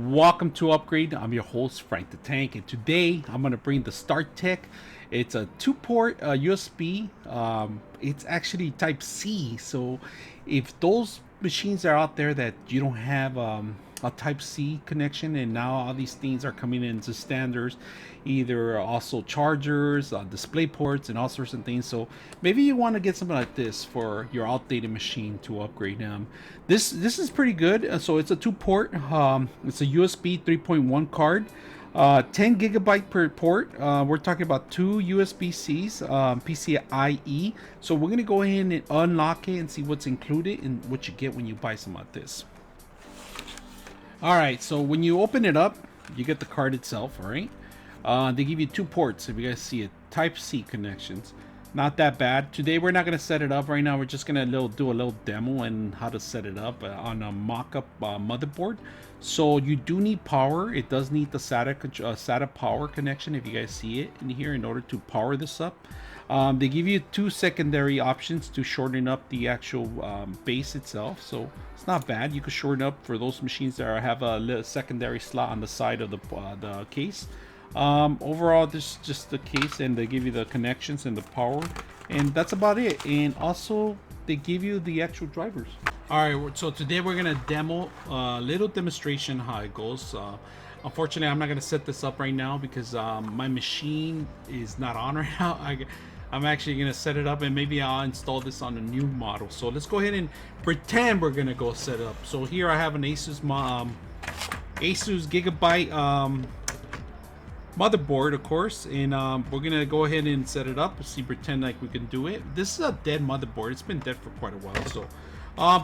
Welcome to Upgrade. I'm your host Frank the Tank, and today I'm going to bring the Start Tech. It's a two-port USB. It's actually Type C. So if those machines are out there that you don't have a Type C connection, and now all these things are coming into standards, either also chargers, display ports, and all sorts of things. So maybe you want to get something like this for your outdated machine to upgrade. This is pretty good. So it's a two-port. It's a USB 3.1 card. 10 gigabyte per port. We're talking about two USB-Cs, pci-e. So we're gonna go ahead and unlock it and see what's included and what you get when you buy some like this. All right, so when you open it up, you get the card itself. All right, they give you two ports. If you guys see it, Type C connections. Not that bad. Today we're not gonna set it up right now. We're just gonna do a little demo and how to set it up on a mock-up motherboard. So you do need power. It does need the SATA power connection, if you guys see it in here, in order to power this up. They give you two secondary options to shorten up the actual base itself, so it's not bad. You could shorten up for those machines that have a little secondary slot on the side of the case. Overall, this is just the case, and they give you the connections and the power, and that's about it. And also they give you the actual drivers. All right, so today we're gonna demo a little demonstration how it goes. Unfortunately, I'm not gonna set this up right now because my machine is not on right now. I'm actually gonna set it up, and maybe I'll install this on a new model. So let's go ahead and pretend we're gonna go set it up. So here I have an Asus Gigabyte motherboard, of course, and we're gonna go ahead and set it up. See, pretend like we can do it. This is a dead motherboard. It's been dead for quite a while. So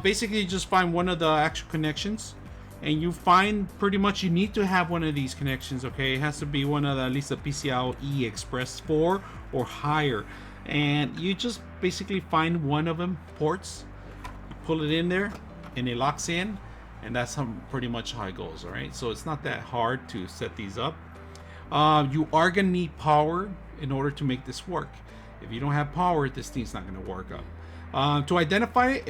basically, you just find one of the actual connections, and you find pretty much you need to have one of these connections. Okay, it has to be one of at least a PCIe Express 4 or higher, and you just basically find one of them ports, you pull it in there, and it locks in, and that's pretty much how it goes. All right, so it's not that hard to set these up. You are gonna need power in order to make this work. If you don't have power, this thing's not gonna work up. To identify it,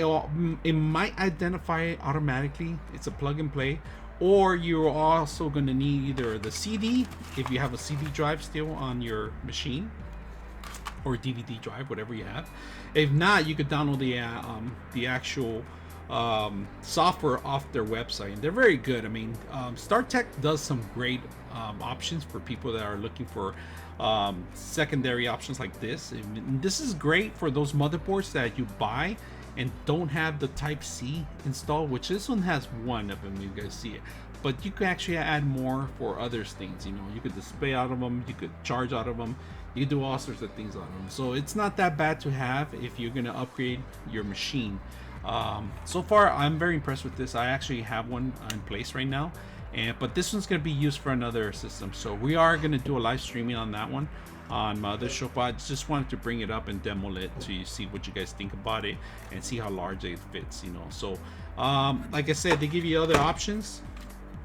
it might identify it automatically. It's a plug and play, or you're also gonna need either the CD, if you have a CD drive still on your machine, or DVD drive, whatever you have. If not, you could download the actual software off their website, and they're very good. I mean, StarTech does some great options for people that are looking for secondary options like this. And this is great for those motherboards that you buy and don't have the Type C installed, which this one has one of them, you guys see it, but you can actually add more for other things. You know, you could display out of them, you could charge out of them, you can do all sorts of things out of them. So it's not that bad to have if you're going to upgrade your machine. So far I'm very impressed with this. I actually have one in place right now, but this one's going to be used for another system, so we are going to do a live streaming on that one on my other show. But I just wanted to bring it up and demo it to see what you guys think about it and see how large it fits, you know. So like I said, they give you other options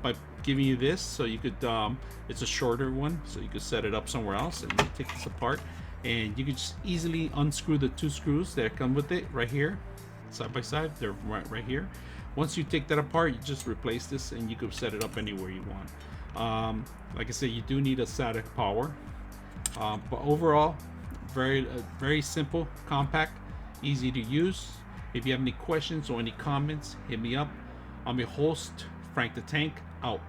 by giving you this, so you could it's a shorter one, so you could set it up somewhere else, and you take this apart and you could just easily unscrew the two screws that come with it right here, side by side. They're right here. Once you take that apart, you just replace this and you can set it up anywhere you want. Like I said, you do need a SATA power, but overall very simple, compact, easy to use. If you have any questions or any comments, hit me up. I'm your host, Frank the Tank, out.